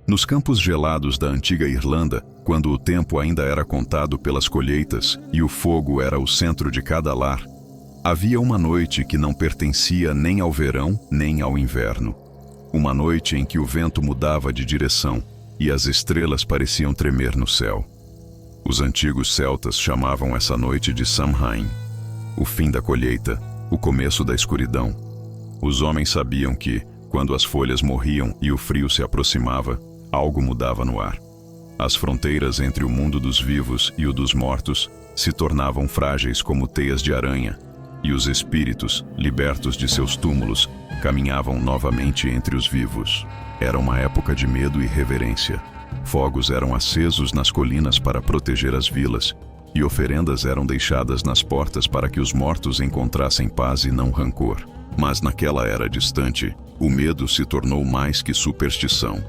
Nos campos gelados da antiga Irlanda, quando o tempo ainda era contado pelas colheitas e o fogo era o centro de cada lar, havia uma noite que não pertencia nem ao verão nem ao inverno. Uma noite em que o vento mudava de direção e as estrelas pareciam tremer no céu. Os antigos celtas chamavam essa noite de Samhain, o fim da colheita, o começo da escuridão. Os homens sabiam que, quando as folhas morriam e o frio se aproximava, algo mudava no ar. As fronteiras entre o mundo dos vivos e o dos mortos se tornavam frágeis como teias de aranha, e os espíritos, libertos de seus túmulos, caminhavam novamente entre os vivos. Era uma época de medo e reverência. Fogos eram acesos nas colinas para proteger as vilas, e oferendas eram deixadas nas portas para que os mortos encontrassem paz e não rancor. Mas naquela era distante, o medo se tornou mais que superstição.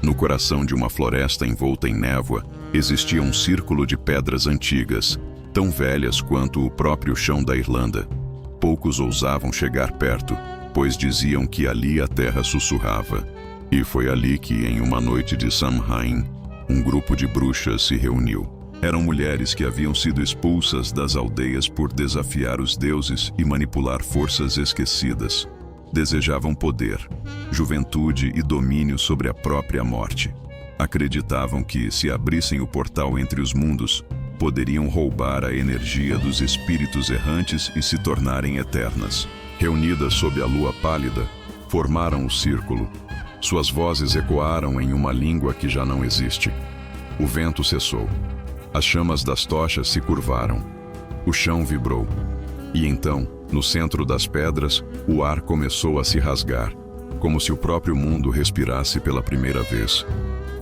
No coração de uma floresta envolta em névoa, existia um círculo de pedras antigas, tão velhas quanto o próprio chão da Irlanda. Poucos ousavam chegar perto, pois diziam que ali a terra sussurrava. E foi ali que, em uma noite de Samhain, um grupo de bruxas se reuniu. Eram mulheres que haviam sido expulsas das aldeias por desafiar os deuses e manipular forças esquecidas. Desejavam poder, juventude e domínio sobre a própria morte. Acreditavam que, se abrissem o portal entre os mundos, poderiam roubar a energia dos espíritos errantes e se tornarem eternas. Reunidas sob a lua pálida, formaram o círculo. Suas vozes ecoaram em uma língua que já não existe. O vento cessou. As chamas das tochas se curvaram. O chão vibrou. E então, no centro das pedras, o ar começou a se rasgar, como se o próprio mundo respirasse pela primeira vez.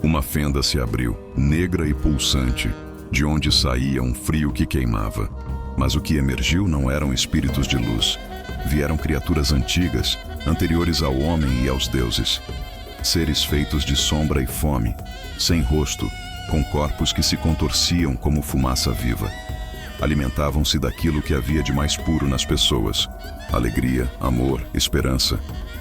Uma fenda se abriu, negra e pulsante, de onde saía um frio que queimava. Mas o que emergiu não eram espíritos de luz. Vieram criaturas antigas, anteriores ao homem e aos deuses. Seres feitos de sombra e fome, sem rosto, com corpos que se contorciam como fumaça viva. Alimentavam-se daquilo que havia de mais puro nas pessoas: alegria, amor, esperança.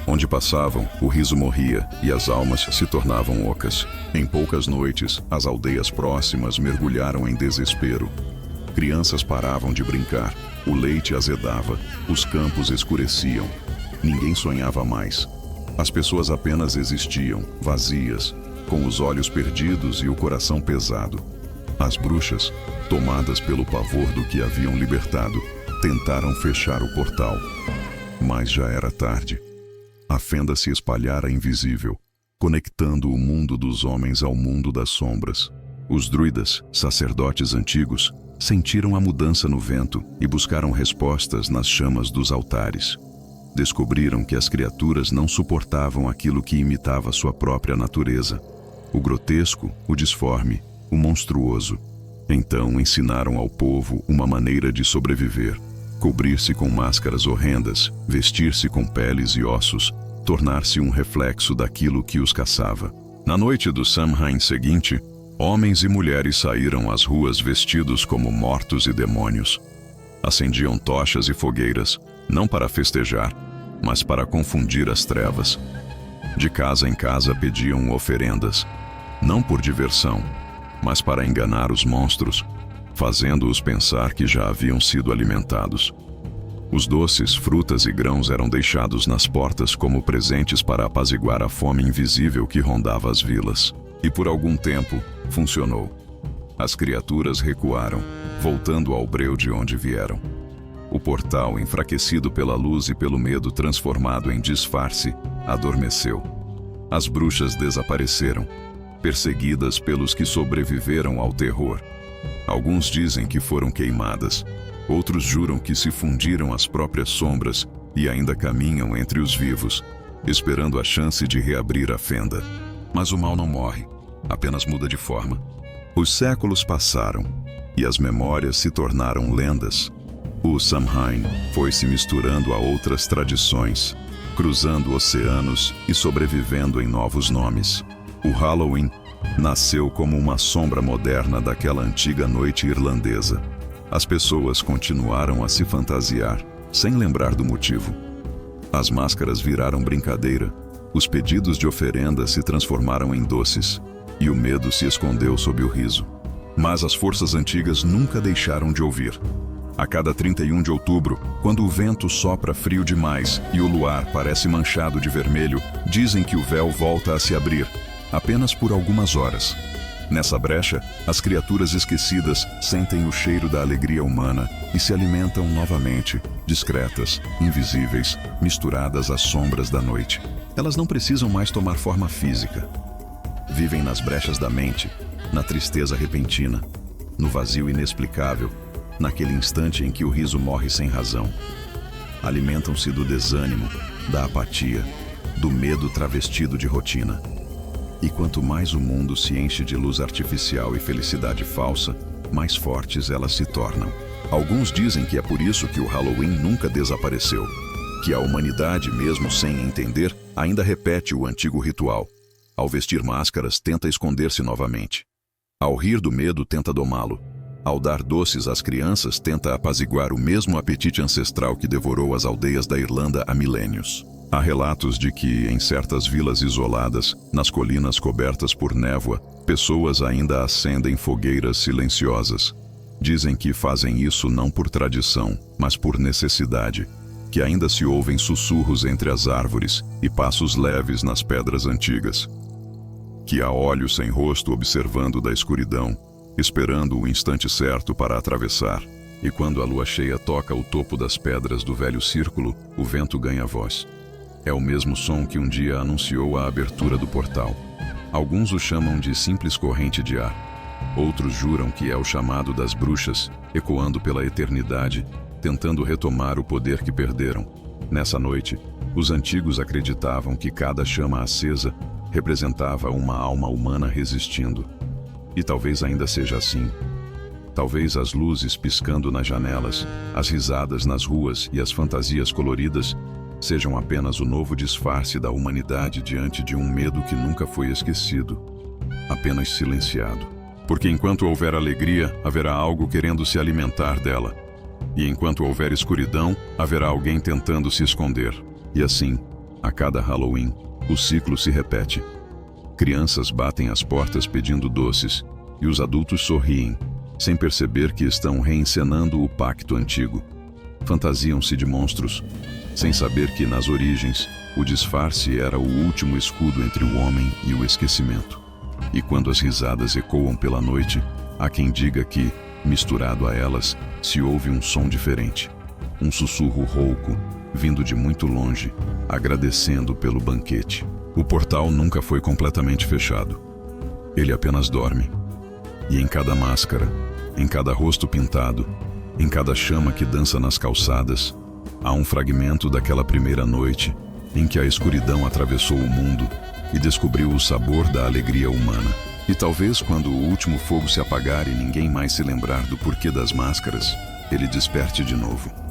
Onde passavam, o riso morria e as almas se tornavam ocas. Em poucas noites, as aldeias próximas mergulharam em desespero. Crianças paravam de brincar, o leite azedava, os campos escureciam. Ninguém sonhava mais. As pessoas apenas existiam, vazias, com os olhos perdidos e o coração pesado. As bruxas, tomadas pelo pavor do que haviam libertado, tentaram fechar o portal. Mas já era tarde. A fenda se espalhara invisível, conectando o mundo dos homens ao mundo das sombras. Os druidas, sacerdotes antigos, sentiram a mudança no vento e buscaram respostas nas chamas dos altares. Descobriram que as criaturas não suportavam aquilo que imitava sua própria natureza: o grotesco, o disforme, o monstruoso. Então ensinaram ao povo uma maneira de sobreviver: cobrir-se com máscaras horrendas, vestir-se com peles e ossos, tornar-se um reflexo daquilo que os caçava. Na noite do Samhain seguinte, homens e mulheres saíram às ruas vestidos como mortos e demônios. Acendiam tochas e fogueiras, não para festejar, mas para confundir as trevas. De casa em casa pediam oferendas, não por diversão, mas para enganar os monstros, fazendo-os pensar que já haviam sido alimentados. Os doces, frutas e grãos eram deixados nas portas como presentes para apaziguar a fome invisível que rondava as vilas. E por algum tempo, funcionou. As criaturas recuaram, voltando ao breu de onde vieram. O portal, enfraquecido pela luz e pelo medo transformado em disfarce, adormeceu. As bruxas desapareceram, perseguidas pelos que sobreviveram ao terror. Alguns dizem que foram queimadas, outros juram que se fundiram às próprias sombras e ainda caminham entre os vivos, esperando a chance de reabrir a fenda. Mas o mal não morre, apenas muda de forma. Os séculos passaram e as memórias se tornaram lendas. O Samhain foi se misturando a outras tradições, cruzando oceanos e sobrevivendo em novos nomes. O Halloween nasceu como uma sombra moderna daquela antiga noite irlandesa. As pessoas continuaram a se fantasiar, sem lembrar do motivo. As máscaras viraram brincadeira, Os pedidos de oferenda se transformaram em doces, e o medo se escondeu sob o riso. Mas as forças antigas nunca deixaram de ouvir. A cada 31 de outubro, quando o vento sopra frio demais e o luar parece manchado de vermelho, dizem que o véu volta a se abrir, apenas por algumas horas. Nessa brecha, as criaturas esquecidas sentem o cheiro da alegria humana e se alimentam novamente, discretas, invisíveis, misturadas às sombras da noite. Elas não precisam mais tomar forma física. Vivem nas brechas da mente, na tristeza repentina, no vazio inexplicável, naquele instante em que o riso morre sem razão. Alimentam-se do desânimo, da apatia, do medo travestido de rotina. E quanto mais o mundo se enche de luz artificial e felicidade falsa, mais fortes elas se tornam. Alguns dizem que é por isso que o Halloween nunca desapareceu, que a humanidade, mesmo sem entender, ainda repete o antigo ritual. Ao vestir máscaras, tenta esconder-se novamente. Ao rir do medo, tenta domá-lo. Ao dar doces às crianças, tenta apaziguar o mesmo apetite ancestral que devorou as aldeias da Irlanda há milênios. Há relatos de que, em certas vilas isoladas, nas colinas cobertas por névoa, pessoas ainda acendem fogueiras silenciosas. Dizem que fazem isso não por tradição, mas por necessidade, que ainda se ouvem sussurros entre as árvores e passos leves nas pedras antigas. Que há olhos sem rosto observando da escuridão, esperando o instante certo para atravessar, e quando a lua cheia toca o topo das pedras do velho círculo, o vento ganha voz. É o mesmo som que um dia anunciou a abertura do portal. Alguns o chamam de simples corrente de ar. Outros juram que é o chamado das bruxas, ecoando pela eternidade, tentando retomar o poder que perderam. Nessa noite, os antigos acreditavam que cada chama acesa representava uma alma humana resistindo. E talvez ainda seja assim. Talvez as luzes piscando nas janelas, as risadas nas ruas e as fantasias coloridas sejam apenas o novo disfarce da humanidade diante de um medo que nunca foi esquecido, apenas silenciado. Porque enquanto houver alegria, haverá algo querendo se alimentar dela. E enquanto houver escuridão, haverá alguém tentando se esconder. E assim, a cada Halloween, o ciclo se repete. Crianças batem as portas pedindo doces, e os adultos sorriem, sem perceber que estão reencenando o pacto antigo. Fantasiam-se de monstros, sem saber que, nas origens, o disfarce era o último escudo entre o homem e o esquecimento. E quando as risadas ecoam pela noite, há quem diga que, misturado a elas, se ouve um som diferente. Um sussurro rouco, vindo de muito longe, agradecendo pelo banquete. O portal nunca foi completamente fechado. Ele apenas dorme. E em cada máscara, em cada rosto pintado, em cada chama que dança nas calçadas, há um fragmento daquela primeira noite em que a escuridão atravessou o mundo e descobriu o sabor da alegria humana. E talvez quando o último fogo se apagar e ninguém mais se lembrar do porquê das máscaras, ele desperte de novo.